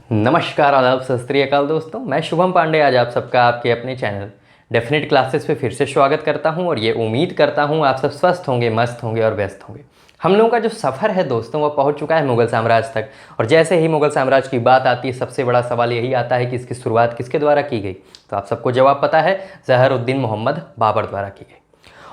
नमस्कार, आदाब, सत श्री अकाल दोस्तों। मैं शुभम पांडे आज आप सबका आपके अपने चैनल डेफिनेट क्लासेस पे फिर से स्वागत करता हूं और ये उम्मीद करता हूं आप सब स्वस्थ होंगे, मस्त होंगे और व्यस्त होंगे। हम लोगों का जो सफ़र है दोस्तों वो पहुंच चुका है मुग़ल साम्राज्य तक। और जैसे ही मुग़ल साम्राज्य की बात आती है सबसे बड़ा सवाल यही आता है कि इसकी शुरुआत किसके द्वारा की गई। तो आप सबको जवाब पता है, ज़हरुद्दीन मोहम्मद बाबर द्वारा की गई।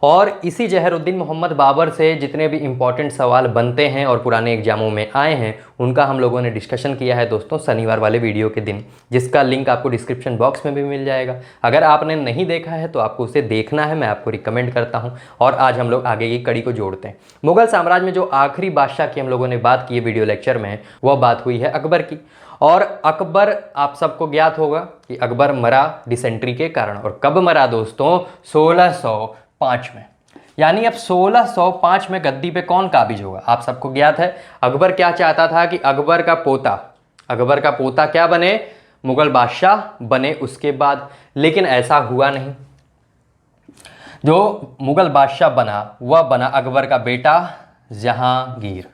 और इसी ज़हरुद्दीन मोहम्मद बाबर से जितने भी इम्पॉर्टेंट सवाल बनते हैं और पुराने एग्जामों में आए हैं उनका हम लोगों ने डिस्कशन किया है दोस्तों शनिवार वाले वीडियो के दिन, जिसका लिंक आपको डिस्क्रिप्शन बॉक्स में भी मिल जाएगा। अगर आपने नहीं देखा है तो आपको उसे देखना है, मैं आपको रिकमेंड करता हूं। और आज हम लोग आगे की कड़ी को जोड़ते हैं। मुग़ल साम्राज्य में जो आखिरी बादशाह की हम लोगों ने बात की है वीडियो लेक्चर में, वह बात हुई है अकबर की। और अकबर आप सबको ज्ञात होगा कि अकबर मरा डिसेंट्री के कारण। और कब मरा दोस्तों? 1605 में। यानी अब 1605 में गद्दी पे कौन काबिज होगा आप सबको ज्ञात है। अकबर क्या चाहता था कि अकबर का पोता क्या बने? मुगल बादशाह बने उसके बाद। लेकिन ऐसा हुआ नहीं। जो मुगल बादशाह बना वह बना अकबर का बेटा जहांगीर।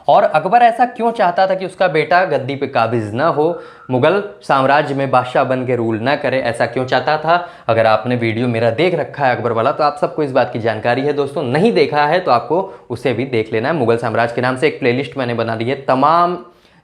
और अकबर ऐसा क्यों चाहता था कि उसका बेटा गद्दी पे काबिज ना हो, मुगल साम्राज्य में बादशाह बन के रूल ना करे? ऐसा क्यों चाहता था? अगर आपने वीडियो मेरा देख रखा है अकबर वाला तो आप सबको इस बात की जानकारी है दोस्तों। नहीं देखा है तो आपको उसे भी देख लेना है। मुगल साम्राज्य के नाम से एक प्लेलिस्ट मैंने बना दी है, तमाम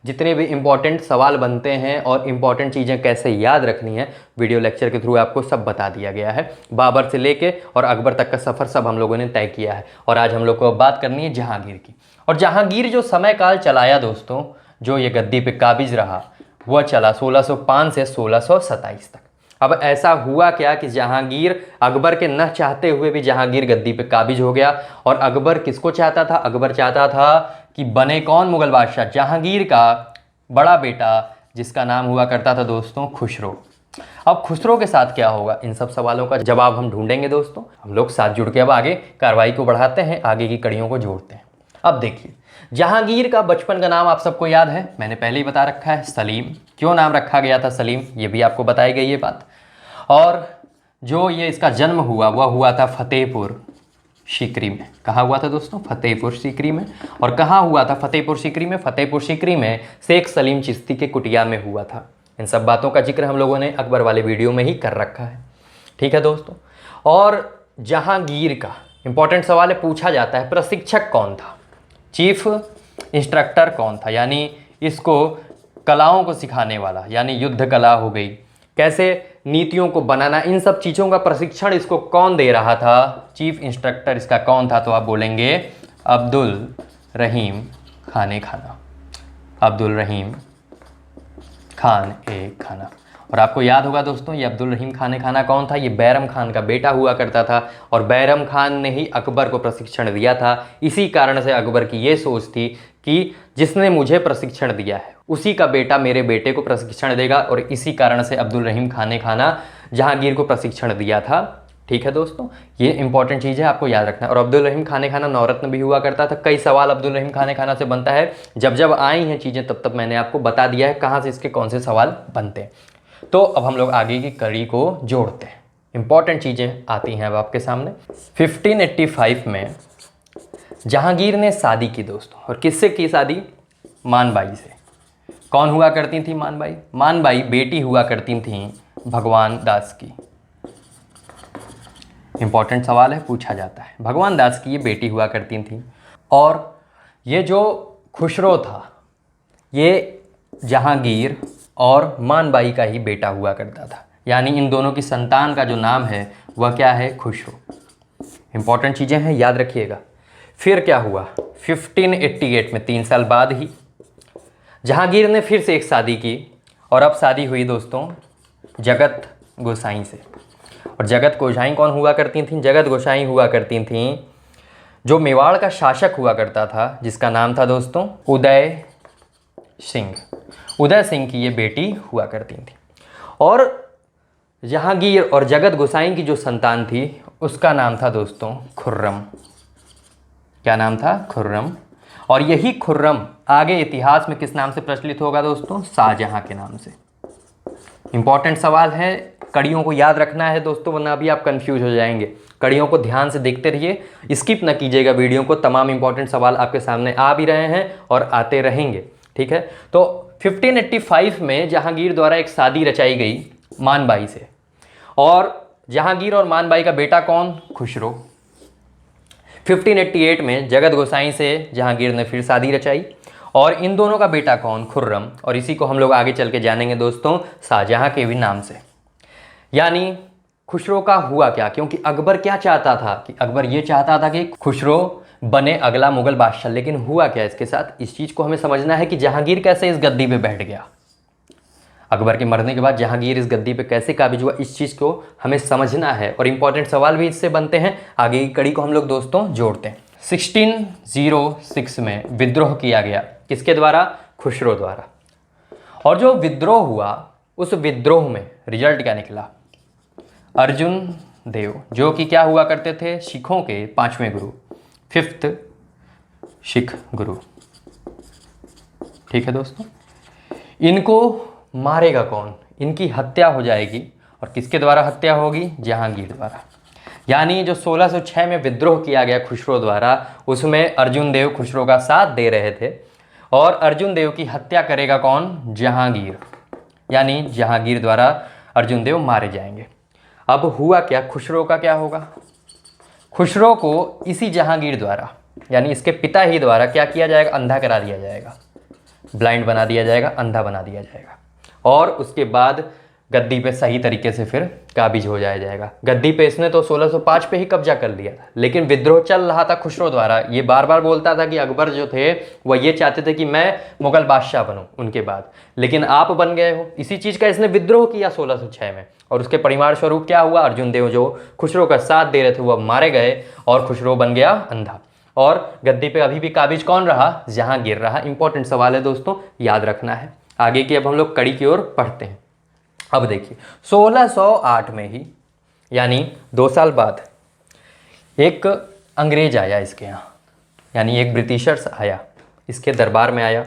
जितने भी इंपॉर्टेंट सवाल बनते हैं और इंपॉर्टेंट चीज़ें कैसे याद रखनी है वीडियो लेक्चर के थ्रू आपको सब बता दिया गया है। बाबर से लेके और अकबर तक का सफ़र सब हम लोगों ने तय किया है। और आज हम लोग को बात करनी है जहांगीर की। और जहांगीर जो समय काल चलाया दोस्तों, जो ये गद्दी पे काबिज रहा, वह चला 1605 से 1627 तक। अब ऐसा हुआ क्या कि जहांगीर अकबर के न चाहते हुए भी जहांगीर गद्दी पे काबिज हो गया। और अकबर किसको चाहता था? अकबर चाहता था कि बने कौन? मुगल बादशाह जहांगीर का बड़ा बेटा, जिसका नाम हुआ करता था दोस्तों खुसरो। अब खुसरो के साथ क्या होगा, इन सब सवालों का जवाब हम ढूंढेंगे दोस्तों। हम लोग साथ जुड़ के अब आगे कार्रवाई को बढ़ाते हैं, आगे की कड़ियों को जोड़ते हैं। अब देखिए, जहांगीर का बचपन का नाम आप सबको याद है, मैंने पहले ही बता रखा है, सलीम। क्यों नाम रखा गया था सलीम, ये भी आपको बताई गई ये बात। और जो ये इसका जन्म हुआ वह हुआ था फतेहपुर सीकरी में। कहाँ हुआ था दोस्तों? फतेहपुर सीकरी में। और कहाँ हुआ था फतेहपुर सीकरी में? फतेहपुर सीकरी में शेख सलीम चिश्ती के कुटिया में हुआ था। इन सब बातों का जिक्र हम लोगों ने अकबर वाले वीडियो में ही कर रखा है, ठीक है दोस्तों। और जहांगीर का इंपॉर्टेंट सवाल है, पूछा जाता है प्रशिक्षक कौन था, चीफ इंस्ट्रक्टर कौन था, यानी इसको कलाओं को सिखाने वाला, यानी युद्ध कला हो गई, कैसे नीतियों को बनाना, इन सब चीज़ों का प्रशिक्षण इसको कौन दे रहा था? चीफ इंस्ट्रक्टर इसका कौन था? तो आप बोलेंगे अब्दुल रहीम खाने खाना। अब्दुल रहीम खान ए खाना। और आपको याद होगा दोस्तों, ये अब्दुल रहीम खाने खाना कौन था? ये बैरम खान का बेटा हुआ करता था। और बैरम खान ने ही अकबर को प्रशिक्षण दिया था। इसी कारण से अकबर की ये सोच थी कि जिसने मुझे प्रशिक्षण दिया है उसी का बेटा मेरे बेटे को प्रशिक्षण देगा। और इसी कारण से अब्दुल रहीम खाने खाना जहांगीर को प्रशिक्षण दिया था, ठीक है दोस्तों। ये इंपॉर्टेंट चीज़ है, आपको याद रखना है। और अब्दुल रहीम खाने खाना नवरत्न भी हुआ करता था। कई सवाल अब्दुल रहीम खाने खाना से बनता है, जब जब आई हैं चीज़ें तब तब मैंने आपको बता दिया है कहाँ से इसके कौन से सवाल बनते हैं। तो अब हम लोग आगे की कड़ी को जोड़ते हैं। इंपॉर्टेंट चीज़ें आती हैं अब आपके सामने। 1585 में जहांगीर ने शादी की दोस्तों। और किससे की शादी? मानबाई से। कौन हुआ करती थी मानबाई? मानबाई बेटी हुआ करती थी भगवान दास की। इंपॉर्टेंट सवाल है, पूछा जाता है। भगवान दास की ये बेटी हुआ करती थी। और ये जो खुसरो था ये जहांगीर और मानबाई का ही बेटा हुआ करता था। यानी इन दोनों की संतान का जो नाम है वह क्या है? खुसरो। इंपॉर्टेंट चीज़ें हैं, याद रखिएगा। फिर क्या हुआ? 1588 में 3 साल बाद ही जहांगीर ने फिर से एक शादी की। और अब शादी हुई दोस्तों जगत गोसाई से। और जगत गोसाई कौन हुआ करती थी? जगत गोसाई हुआ करती थी जो मेवाड़ का शासक हुआ करता था, जिसका नाम था दोस्तों उदय सिंह। उदय सिंह की ये बेटी हुआ करती थी। और जहांगीर और जगत गोसाई की जो संतान थी उसका नाम था दोस्तों खुर्रम। क्या नाम था? खुर्रम। और यही खुर्रम आगे इतिहास में किस नाम से प्रचलित होगा दोस्तों? शाहजहां के नाम से। इंपॉर्टेंट सवाल है, कड़ियों को याद रखना है दोस्तों, वरना अभी आप कंफ्यूज हो जाएंगे। कड़ियों को ध्यान से देखते रहिए, स्किप ना कीजिएगा वीडियो को। तमाम इंपॉर्टेंट सवाल आपके सामने आ भी रहे हैं और आते रहेंगे, ठीक है। तो 1585 में जहांगीर द्वारा एक शादी रचाई गई मानबाई से, और जहांगीर और मानबाई का बेटा कौन? खुसरो। 1588 में जगत गोसाई से जहांगीर ने फिर शादी रचाई, और इन दोनों का बेटा कौन? खुर्रम। और इसी को हम लोग आगे चल के जानेंगे दोस्तों शाहजहां के भी नाम से। यानी खुसरो का हुआ क्या? क्योंकि अकबर क्या चाहता था कि अकबर ये चाहता था कि खुसरो बने अगला मुगल बादशाह, लेकिन हुआ क्या इसके साथ? इस चीज़ को हमें समझना है कि जहांगीर कैसे इस गद्दी पे बैठ गया। अकबर के मरने के बाद जहांगीर इस गद्दी पे कैसे काबिज हुआ, इस चीज़ को हमें समझना है, और इंपॉर्टेंट सवाल भी इससे बनते हैं। आगे की कड़ी को हम लोग दोस्तों जोड़ते हैं। 1606 में विद्रोह किया गया, किसके द्वारा? खुसरो द्वारा। और जो विद्रोह हुआ उस विद्रोह में रिजल्ट क्या निकला? अर्जुन देव, जो कि क्या हुआ करते थे? सिखों के 5वें गुरु, 5th सिख गुरु। ठीक है दोस्तों, इनको मारेगा कौन? इनकी हत्या हो जाएगी, और किसके द्वारा हत्या होगी? जहांगीर द्वारा। यानी जो 1606 में विद्रोह किया गया खुसरो द्वारा, उसमें अर्जुन देव खुसरो का साथ दे रहे थे, और अर्जुन देव की हत्या करेगा कौन? जहांगीर। यानी जहांगीर द्वारा अर्जुन देव मारे जाएंगे। अब हुआ क्या? खुसरो का क्या होगा? खुसरो को इसी जहांगीर द्वारा, यानी इसके पिता ही द्वारा क्या किया जाएगा? अंधा करा दिया जाएगा, ब्लाइंड बना दिया जाएगा, अंधा बना दिया जाएगा, और उसके बाद गद्दी पे सही तरीके से फिर काबिज हो जाएगा। गद्दी पे इसने तो 1605 पे ही कब्जा कर लिया था, लेकिन विद्रोह चल रहा था खुसरो द्वारा। ये बार बार बोलता था कि अकबर जो थे वह ये चाहते थे कि मैं मुगल बादशाह बनूं उनके बाद, लेकिन आप बन गए हो। इसी चीज़ का इसने विद्रोह किया 1606 में, और उसके परिवार स्वरूप क्या हुआ? अर्जुन देव जो खुसरो का साथ दे रहे थे वह मारे गए, और खुसरो बन गया अंधा। और गद्दी पे अभी भी काबिज कौन रहा? जहांगीर रहा। इंपॉर्टेंट सवाल है दोस्तों, याद रखना है। आगे की अब हम लोग कड़ी की ओर पढ़ते हैं। अब देखिए 1608 में ही, यानी 2 साल बाद, एक अंग्रेज आया इसके यहाँ, यानी एक ब्रिटिशर्स आया, इसके दरबार में आया।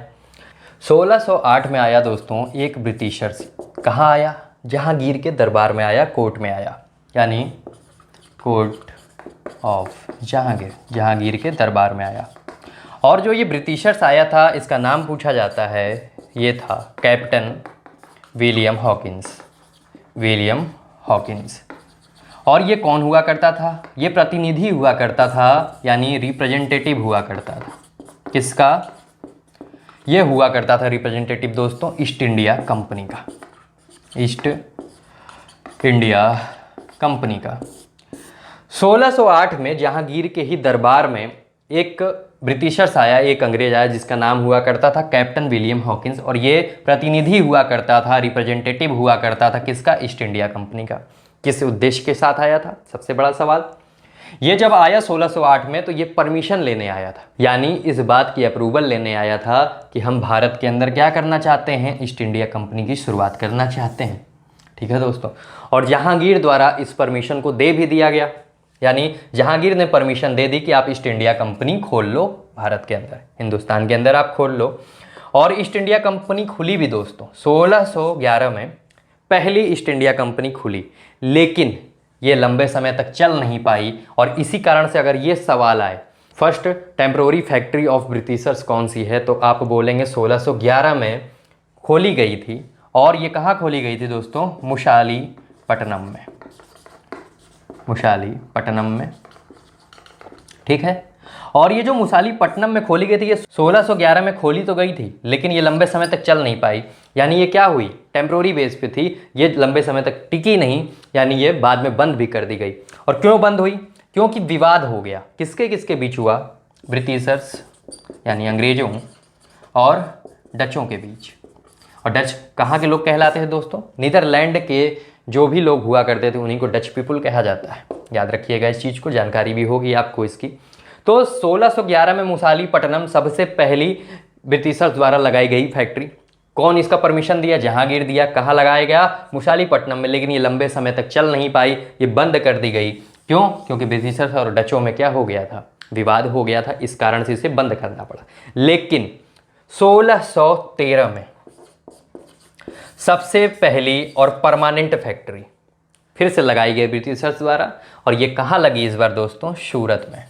1608 में आया दोस्तों एक ब्रिटिशर्स। कहाँ आया? जहांगीर के दरबार में आया, कोर्ट में आया, यानी कोर्ट ऑफ जहांगीर, जहांगीर के दरबार में आया। और जो ये ब्रिटिशर्स आया था, इसका नाम पूछा जाता है, ये था captain William Hawkins. William Hawkins. और ये कौन हुआ करता था? ये प्रतिनिधि हुआ करता था, यानी रिप्रेजेंटेटिव हुआ करता था। किसका? ये हुआ करता था रिप्रेजेंटेटिव दोस्तों ईस्ट इंडिया कंपनी का, ईस्ट इंडिया कंपनी का। 1608 में जहांगीर के ही दरबार में एक ब्रिटिशर्स आया, एक अंग्रेज आया, जिसका नाम हुआ करता था कैप्टन विलियम हॉकिंस, और ये प्रतिनिधि हुआ करता था, रिप्रेजेंटेटिव हुआ करता था किसका? ईस्ट इंडिया कंपनी का। किस उद्देश्य के साथ आया था? सबसे बड़ा सवाल। ये जब आया 1608 में, तो ये परमिशन लेने आया था, यानी इस बात की अप्रूवल लेने आया था कि हम भारत के अंदर क्या करना चाहते हैं? ईस्ट इंडिया कंपनी की शुरुआत करना चाहते हैं। ठीक है दोस्तों, और जहांगीर द्वारा इस परमिशन को दे भी दिया गया, यानी जहांगीर ने परमिशन दे दी कि आप ईस्ट इंडिया कंपनी खोल लो भारत के अंदर, हिंदुस्तान के अंदर आप खोल लो। और ईस्ट इंडिया कंपनी खुली भी दोस्तों 1611 में, पहली ईस्ट इंडिया कंपनी खुली, लेकिन ये लंबे समय तक चल नहीं पाई। और इसी कारण से अगर ये सवाल आए, first temporary factory of Britishers कौन सी है, तो आप बोलेंगे 1611 में खोली गई थी। और ये कहाँ खोली गई थी दोस्तों? मुशालीपट्टनम में, मुशालीपट्टनम में। ठीक है, और ये जो मुशालीपट्टनम में खोली गई थी, ये 1611 में खोली तो गई थी, लेकिन ये लंबे समय तक चल नहीं पाई। यानी ये क्या हुई? टेम्पररी बेस पे थी, ये लंबे समय तक टिकी नहीं, यानी ये बाद में बंद भी कर दी गई। और क्यों बंद हुई? क्योंकि विवाद हो गया। किसके किसके बीच हुआ? ब्रिटिशर्स यानी अंग्रेजों और डचों के बीच। और डच कहाँ के लोग कहलाते हैं दोस्तों? नीदरलैंड के जो भी लोग हुआ करते थे उन्हीं को डच पीपुल कहा जाता है। याद रखिएगा इस चीज़ को, जानकारी भी होगी आपको इसकी। तो 1611 में मुशालीपट्टनम सबसे पहली ब्रिटिशर्स द्वारा लगाई गई फैक्ट्री। कौन इसका परमिशन दिया? जहांगीर दिया। कहाँ लगाया गया? मुशालीपट्टनम में। लेकिन ये लंबे समय तक चल नहीं पाई, ये बंद कर दी गई। क्यों? क्योंकि ब्रिटिशर्स और डचों में क्या हो गया था? विवाद हो गया था, इस कारण से इसे बंद करना पड़ा। लेकिन 1613 में सबसे पहली और परमानेंट फैक्ट्री फिर से लगाई गई ब्रिटिशर्स द्वारा। और ये कहाँ लगी इस बार दोस्तों? सूरत में।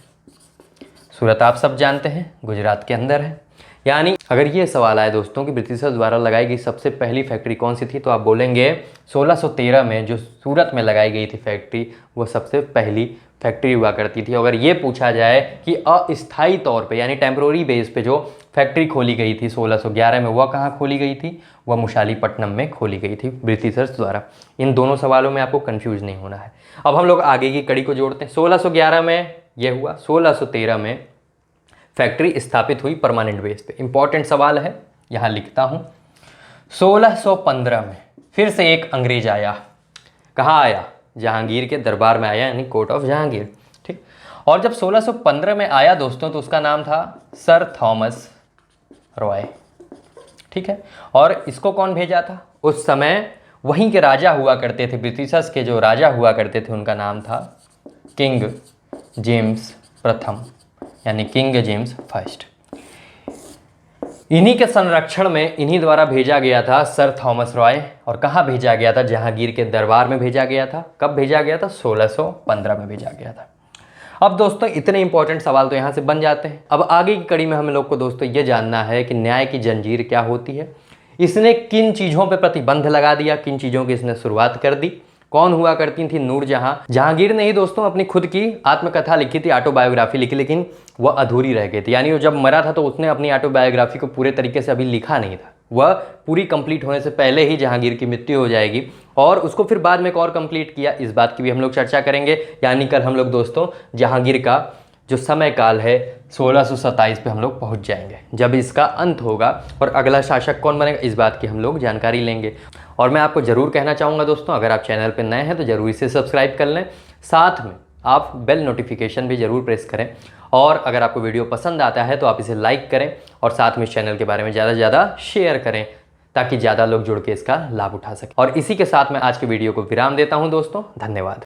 सूरत आप सब जानते हैं गुजरात के अंदर है। यानी अगर ये सवाल आए दोस्तों कि ब्रिटिशर्स द्वारा लगाई गई सबसे पहली फैक्ट्री कौन सी थी, तो आप बोलेंगे 1613 में जो सूरत में लगाई गई थी फैक्ट्री, वो सबसे पहली फैक्ट्री हुआ करती थी। अगर ये पूछा जाए कि अस्थायी तौर पे यानी टेम्प्रोरी बेस पे जो फैक्ट्री खोली गई थी 1611 में, वह कहाँ खोली गई थी, वह मुशालीपट्टनम में खोली गई थी ब्रिटिशर्स द्वारा। इन दोनों सवालों में आपको कंफ्यूज नहीं होना है। अब हम लोग आगे की कड़ी को जोड़ते हैं। 1611 में यह हुआ, 1613 में फैक्ट्री स्थापित हुई परमानेंट बेस पे। इंपॉर्टेंट सवाल है, यहाँ लिखता हूँ। 1615 में फिर से एक अंग्रेज आया। कहाँ आया? जहांगीर के दरबार में आया, यानी कोर्ट ऑफ जहांगीर। ठीक। और जब 1615 में आया दोस्तों, तो उसका नाम था सर थॉमस रॉय। ठीक है। और इसको कौन भेजा था? उस समय वहीं के राजा हुआ करते थे, ब्रिटिशर्स के जो राजा हुआ करते थे, उनका नाम था किंग जेम्स प्रथम, यानी किंग जेम्स फर्स्ट। इन्हीं के संरक्षण में इन्हीं द्वारा भेजा गया था सर थॉमस रॉय। और कहाँ भेजा गया था? जहांगीर के दरबार में भेजा गया था। कब भेजा गया था? 1615 में भेजा गया था। अब दोस्तों इतने इंपॉर्टेंट सवाल तो यहाँ से बन जाते हैं। अब आगे की कड़ी में हम लोग को दोस्तों ये जानना है कि न्याय की जंजीर क्या होती है, इसने किन चीज़ों पर प्रतिबंध लगा दिया, किन चीज़ों की इसने शुरुआत कर दी, कौन हुआ करती थी नूरजहां। जहांगीर ने ही दोस्तों अपनी खुद की आत्मकथा लिखी थी, ऑटोबायोग्राफी लिखी, लेकिन वह अधूरी रह गई थी। यानी वो जब मरा था तो उसने अपनी ऑटोबायोग्राफी को पूरे तरीके से अभी लिखा नहीं था। वह पूरी कंप्लीट होने से पहले ही जहांगीर की मृत्यु हो जाएगी, और उसको फिर बाद में एक और कंप्लीट किया, इस बात की भी हम लोग चर्चा करेंगे। यानी कल हम लोग दोस्तों जहांगीर का जो समय काल है 1627 पे हम लोग पहुंच जाएंगे, जब इसका अंत होगा और अगला शासक कौन बनेगा, इस बात की हम लोग जानकारी लेंगे। और मैं आपको ज़रूर कहना चाहूँगा दोस्तों, अगर आप चैनल पर नए हैं तो ज़रूर इसे सब्सक्राइब कर लें, साथ में आप बेल नोटिफिकेशन भी ज़रूर प्रेस करें। और अगर आपको वीडियो पसंद आता है तो आप इसे लाइक करें और साथ में इस चैनल के बारे में ज़्यादा से ज़्यादा शेयर करें, ताकि ज़्यादा लोग जुड़ के इसका लाभ उठा सकें। और इसी के साथ मैं आज के वीडियो को विराम देता हूँ दोस्तों। धन्यवाद।